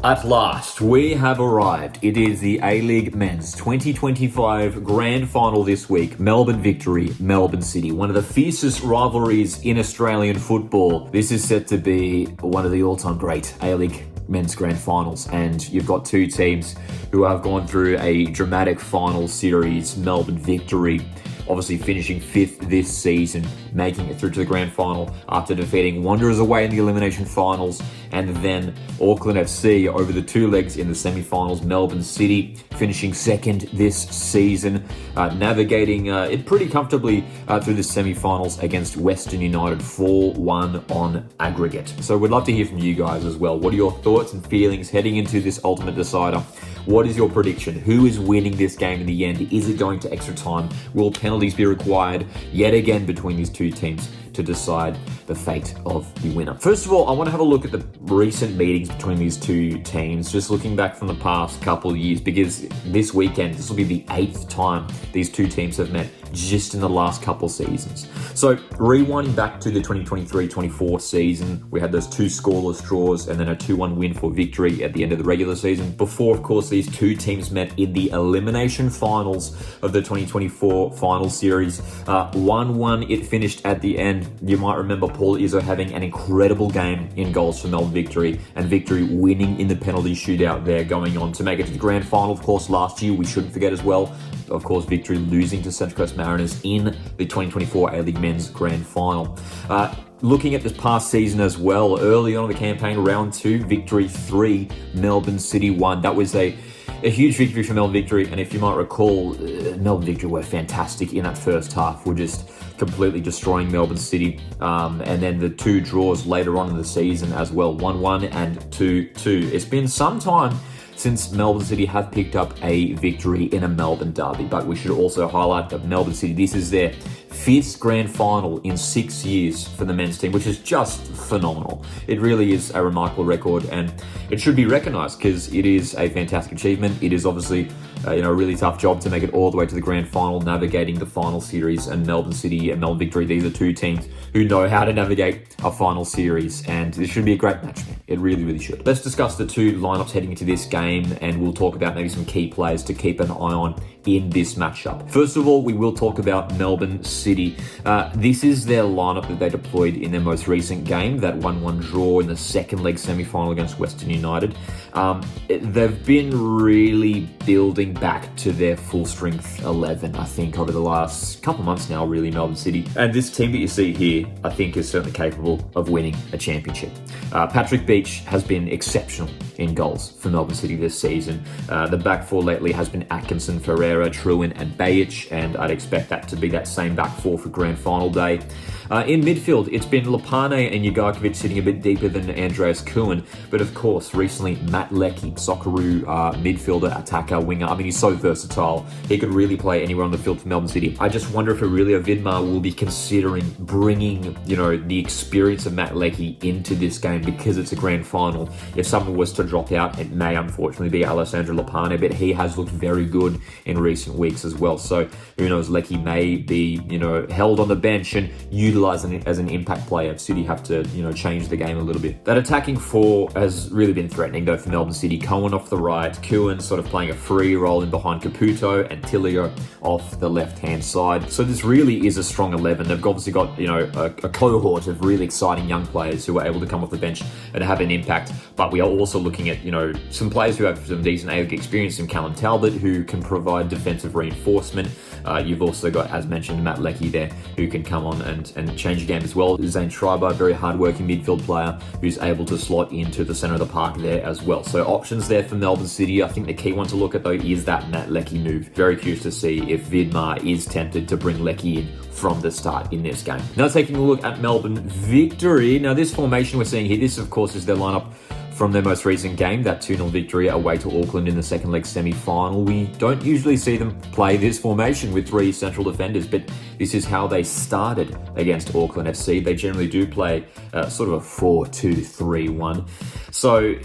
At last, we have arrived. It is the A-League Men's 2025 Grand Final this week. Melbourne Victory, Melbourne City. One of the fiercest rivalries in Australian football. This is set to be one of the all-time great A-League Men's Grand Finals. And you've got two teams who have gone through a dramatic final series. Melbourne Victory obviously finishing 5th this season, making it through to the grand final after defeating Wanderers away in the elimination finals, and then Auckland FC over the two legs in the semi-finals. Melbourne City finishing 2nd this season, navigating it pretty comfortably through the semi-finals against Western United 4-1 on aggregate. So we'd love to hear from you guys as well. What are your thoughts and feelings heading into this ultimate decider? What is your prediction? Who is winning this game in the end? Is it going to extra time? Will penalties be required yet again between these two teams to decide the fate of the winner? First of all, I want to have a look at the recent meetings between these two teams, just looking back from the past couple of years, because this weekend, this will be the 8th time these two teams have met just in the last couple seasons. So rewinding back to the 2023-24 season, we had those two scoreless draws and then a 2-1 win for Victory at the end of the regular season. Before, of course, these two teams met in the elimination finals of the 2024 final series. 1-1 it finished at the end. You might remember Paul Izzo having an incredible game in goals for Melbourne Victory, and Victory winning in the penalty shootout there, going on to make it to the grand final, of course, last year. We shouldn't forget as well, of course, Victory losing to Central Coast Mariners in the 2024 A-League Men's Grand Final. Looking at this past season as well, early on in the campaign, round 2, Victory 3, Melbourne City 1. That was a huge victory for Melbourne Victory, and if you might recall, Melbourne Victory were fantastic in that first half. We're just completely destroying Melbourne City, and then the two draws later on in the season as well, 1-1 and 2-2. It's been some time since Melbourne City have picked up a victory in a Melbourne Derby, but we should also highlight that Melbourne City, this is their 5th grand final in 6 years for the men's team, which is just phenomenal. It really is a remarkable record, and it should be recognised because it is a fantastic achievement. It is obviously a really tough job to make it all the way to the grand final, navigating the final series, and Melbourne City and Melbourne Victory, these are two teams who know how to navigate a final series, and this should be a great match. It really, really should. Let's discuss the two lineups heading into this game, and we'll talk about maybe some key players to keep an eye on in this matchup. First of all, we will talk about Melbourne City. This is their lineup that they deployed in their most recent game, that 1-1 draw in the second leg semi-final against Western United. They've been really building back to their full strength 11, I think, over the last couple months now, really, Melbourne City. And this team that you see here, I think, is certainly capable of winning a championship. Patrick Beach has been exceptional in goals for Melbourne City this season. The back four lately has been Atkinson, Ferreira, Truin and Bajic, and I'd expect that to be that same back four for grand final day. In midfield, it's been Lopane and Jugarkovic sitting a bit deeper than Andreas Kuhn, but of course, recently Matt Leckie, Socceroo midfielder, attacker, winger. I mean, he's so versatile. He could really play anywhere on the field for Melbourne City. I just wonder if Aurelio Vidmar will be considering bringing, the experience of Matt Leckie into this game because it's a grand final. If someone was to drop out, it may unfortunately be Alessandro Lopane, but he has looked very good in recent weeks as well. So who knows, Leckie may be, held on the bench and utilised as an impact player if City have to, change the game a little bit. That attacking four has really been threatening though for Melbourne City. Cohen off the right, Kuhn sort of playing a free role in behind Caputo, and Tilio off the left-hand side. So this really is a strong 11. They've obviously got, a cohort of really exciting young players who are able to come off the bench and have an impact. But we are also looking at, some players who have some decent A-League experience in Callum Talbot, who can provide defensive reinforcement. You've also got, as mentioned, Matt Leckie there, who can come on and change the game as well. Zane Schreiber, very hard-working midfield player who's able to slot into the centre of the park there as well. So options there for Melbourne City. I think the key one to look at though is that Matt Leckie move. Very curious to see if Vidmar is tempted to bring Leckie in from the start in this game. Now taking a look at Melbourne Victory. Now this formation we're seeing here, this of course is their lineup from their most recent game, that 2-0 victory away to Auckland in the second leg semi-final. We don't usually see them play this formation with 3 central defenders, but this is how they started against Auckland FC. They generally do play sort of a 4-2-3-1. So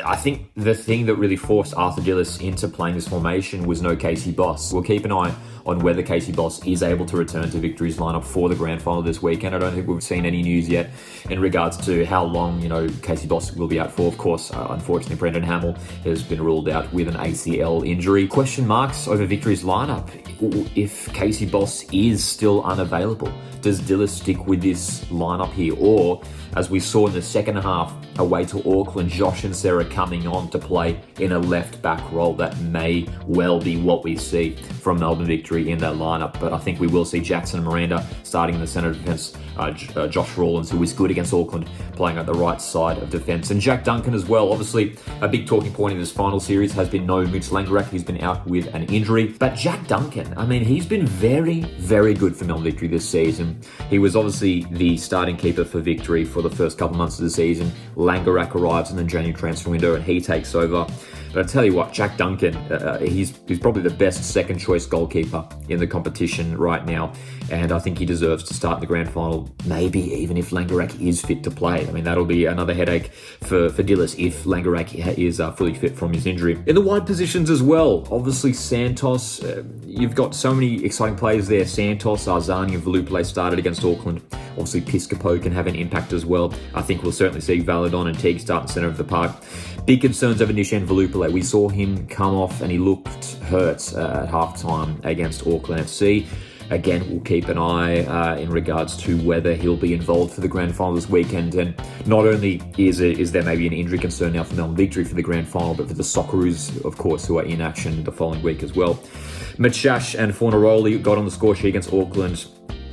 I think the thing that really forced Arthur Dillis into playing this formation was no Casey Boss. We'll keep an eye on whether Casey Boss is able to return to Victory's lineup for the grand final this weekend. I don't think we've seen any news yet in regards to how long, Casey Boss will be out for. Of course, unfortunately, Brendan Hamill has been ruled out with an ACL injury. Question marks over Victory's lineup. If Casey Boss is still unavailable, does Dillis stick with this lineup here? Or, as we saw in the second half, away to Auckland, Josh and Sarah coming on to play in a left-back role? That may well be what we see from Melbourne Victory in that lineup. But I think we will see Jackson and Miranda starting in the centre of defence. Josh Rawlins, who was good against Auckland, playing at the right side of defence. And Jack Duncan as well. Obviously, a big talking point in this final series has been no Mitch Langerak. He's been out with an injury. But Jack Duncan, he's been very, very good for Melbourne Victory this season. He was obviously the starting keeper for Victory for the first couple months of the season. Langerak arrives in the January transfer window and he takes over. But I tell you what, Jack Duncan, he's probably the best second choice goalkeeper in the competition right now. And I think he deserves to start in the grand final, maybe even if Langerak is fit to play. That'll be another headache for Dillis if Langerak is fully fit from his injury. In the wide positions as well, obviously Santos, you've got so many exciting players there. Santos, Arzani and Valupale started against Auckland. Obviously Piscopo can have an impact as well. I think we'll certainly see Valadon and Teague start in the centre of the park. Big concerns over Nishan Valupale. We saw him come off and he looked hurt at halftime against Auckland FC. Again, we'll keep an eye in regards to whether he'll be involved for the grand final this weekend. And not only is there maybe an injury concern now for Melbourne Victory for the grand final, but for the Socceroos, of course, who are in action the following week as well. Machash and Fornaroli got on the score sheet against Auckland.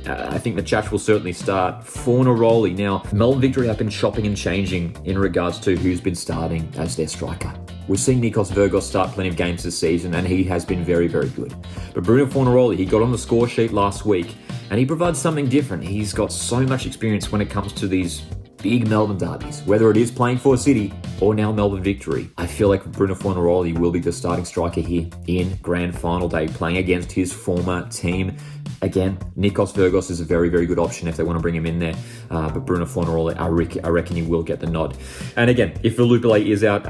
I think Machash will certainly start. Fornaroli. Now, Melbourne Victory have been chopping and changing in regards to who's been starting as their striker. We've seen Nikos Virgos start plenty of games this season, and he has been very, very good. But Bruno Fornaroli, he got on the score sheet last week, and he provides something different. He's got so much experience when it comes to these big Melbourne derbies, whether it is playing for City or now Melbourne Victory. I feel like Bruno Fornaroli will be the starting striker here in grand final day, playing against his former team. Again, Nikos Virgos is a very, very good option if they want to bring him in there. But Bruno Fornaroli, I reckon he will get the nod. And again, if Valupale is out,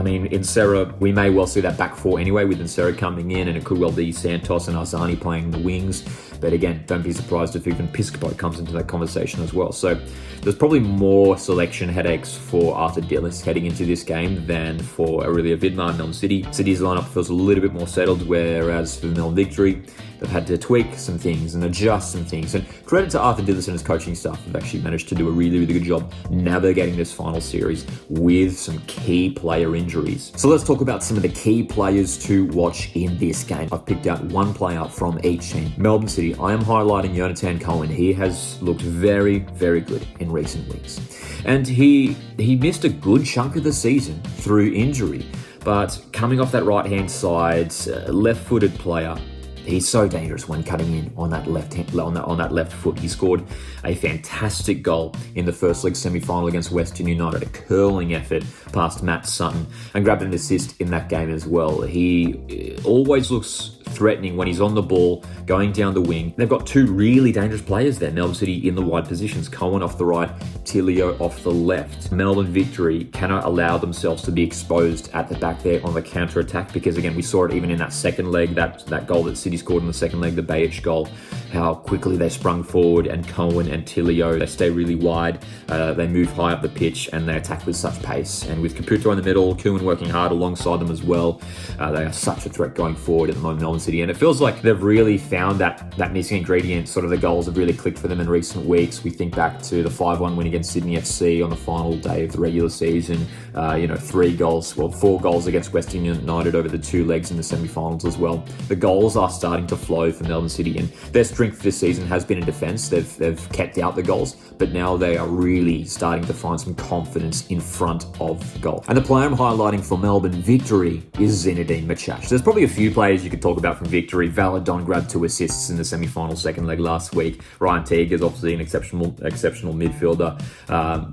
in Sarah, we may well see that back four anyway, with Sarah coming in, and it could well be Santos and Arzani playing the wings. But again, don't be surprised if even Piscopo comes into that conversation as well. So there's probably more selection headaches for Arthur Dillis heading into this game than for Aurelia Vidmar and Melbourne City. City's lineup feels a little bit more settled, whereas for Melbourne Victory, they've had to tweak some things and adjust some things. And credit to Arthur Dillis and his coaching staff. They've actually managed to do a really, really good job navigating this final series with some key player injuries. So let's talk about some of the key players to watch in this game. I've picked out one player from each team. Melbourne City, I am highlighting Jonathan Cohen. He has looked very, very good in recent weeks. And he missed a good chunk of the season through injury. But coming off that right-hand side, left-footed player, he's so dangerous when cutting in on that left foot. He scored a fantastic goal in the first league semi-final against Western United, a curling effort past Matt Sutton, and grabbed an assist in that game as well. He always looks threatening when he's on the ball, going down the wing. They've got two really dangerous players there. Melbourne City in the wide positions, Cohen off the right, Tilio off the left. Melbourne Victory cannot allow themselves to be exposed at the back there on the counter-attack, because again, we saw it even in that second leg, that goal that City scored in the second leg, the Bayic goal, how quickly they sprung forward, and Cohen and Tilio, they stay really wide, they move high up the pitch, and they attack with such pace. And with Caputo in the middle, Kuhn working hard alongside them as well, they are such a threat going forward at the moment, Melbourne City. And it feels like they've really found that missing ingredient. Sort of the goals have really clicked for them in recent weeks. We think back to the 5-1 win against Sydney FC on the final day of the regular season. 4 goals against Western United over the 2 legs in the semi-finals as well. The goals are starting to flow for Melbourne City, and their strength this season has been in defence. They've kept out the goals, but now they are really starting to find some confidence in front of goal. And the player I'm highlighting for Melbourne Victory is Zinedine Machash. There's probably a few players you could talk about from Victory. Valadon grabbed 2 assists in the semi-final second leg last week. Ryan Teague is obviously an exceptional midfielder.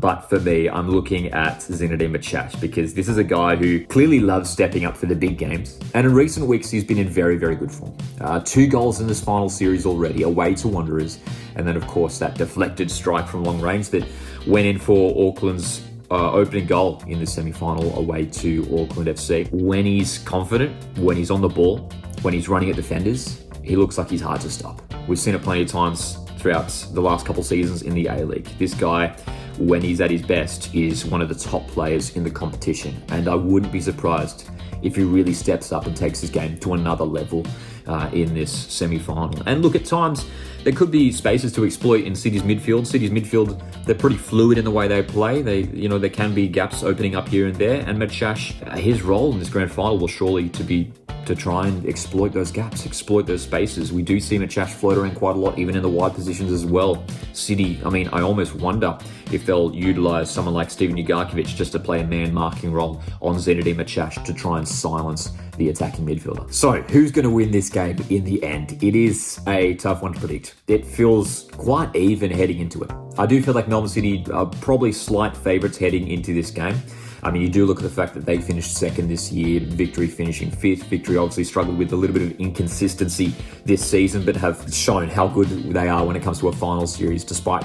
But for me, I'm looking at Zinedine Machash, because this is a guy who clearly loves stepping up for the big games. And in recent weeks, he's been in very, very good form. 2 goals in this final series already, away to Wanderers. And then, of course, that deflected strike from long range that went in for Auckland's opening goal in the semi-final away to Auckland FC. When he's confident, when he's on the ball, when he's running at defenders, he looks like he's hard to stop. We've seen it plenty of times throughout the last couple seasons in the A-League. This guy, when he's at his best, is one of the top players in the competition. And I wouldn't be surprised if he really steps up and takes his game to another level in this semi-final. And look, at times, there could be spaces to exploit in City's midfield. City's midfield, they're pretty fluid in the way they play. There can be gaps opening up here and there. And Machash, his role in this grand final will surely to try and exploit those gaps, exploit those spaces. We do see Machash float around quite a lot, even in the wide positions as well. City, I almost wonder if they'll utilise someone like Steven Ugarkovic just to play a man-marking role on Zenedine Machash to try and silence the attacking midfielder. So, who's going to win this game in the end? It is a tough one to predict. It feels quite even heading into it. I do feel like Melbourne City are probably slight favourites heading into this game. You do look at the fact that they finished second this year, Victory finishing fifth. Victory obviously struggled with a little bit of inconsistency this season, but have shown how good they are when it comes to a final series, despite,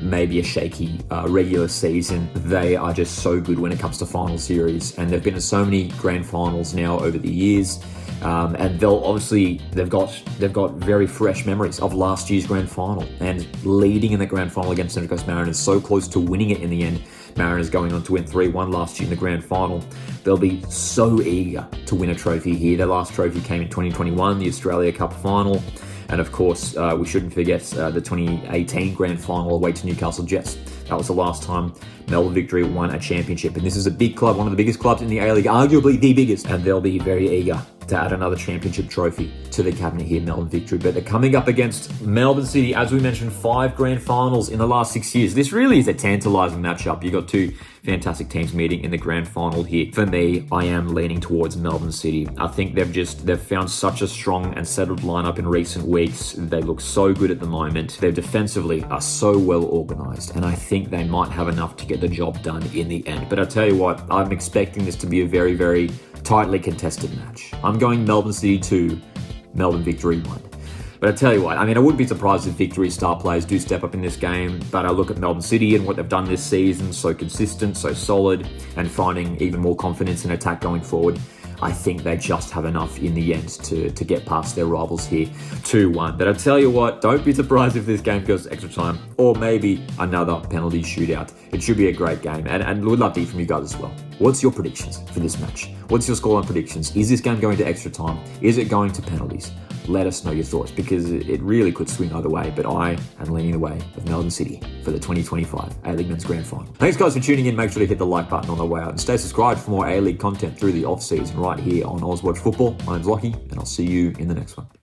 maybe a shaky regular season. They are just so good when it comes to final series, and they've been in so many grand finals now over the years. And they've got very fresh memories of last year's grand final and leading in the grand final against Central Coast Mariners, so close to winning it in the end. Mariners going on to win 3-1 last year in the grand final. They'll be so eager to win a trophy here. Their last trophy came in 2021, the Australia Cup final. And of course, we shouldn't forget the 2018 grand final away to Newcastle Jets. That was the last time Melbourne Victory won a championship. And this is a big club, one of the biggest clubs in the A-League, arguably the biggest. And they'll be very eager to add another championship trophy to the cabinet here, Melbourne Victory. But they're coming up against Melbourne City, as we mentioned, 5 grand finals in the last 6 years. This really is a tantalising matchup. You've got two fantastic teams meeting in the grand final here. For me, I am leaning towards Melbourne City. I think they've found such a strong and settled lineup in recent weeks. They look so good at the moment. They defensively are so well organised, and I think they might have enough to get the job done in the end. But I tell you what, I'm expecting this to be a very, very tightly contested match. I'm going Melbourne City 2, Melbourne Victory 1. But I tell you what, I wouldn't be surprised if Victory star players do step up in this game, but I look at Melbourne City and what they've done this season, so consistent, so solid, and finding even more confidence in attack going forward. I think they just have enough in the end to get past their rivals here 2-1. But I tell you what, don't be surprised if this game goes to extra time or maybe another penalty shootout. It should be a great game, and we'd love to hear from you guys as well. What's your predictions for this match? What's your scoreline predictions? Is this game going to extra time? Is it going to penalties? Let us know your thoughts, because it really could swing either way, but I am leaning the way of Melbourne City for the 2025 A-League Men's Grand Final. Thanks guys for tuning in. Make sure to hit the like button on the way out and stay subscribed for more A-League content through the off-season right here on Oz Watch Football. My name's Lockie, and I'll see you in the next one.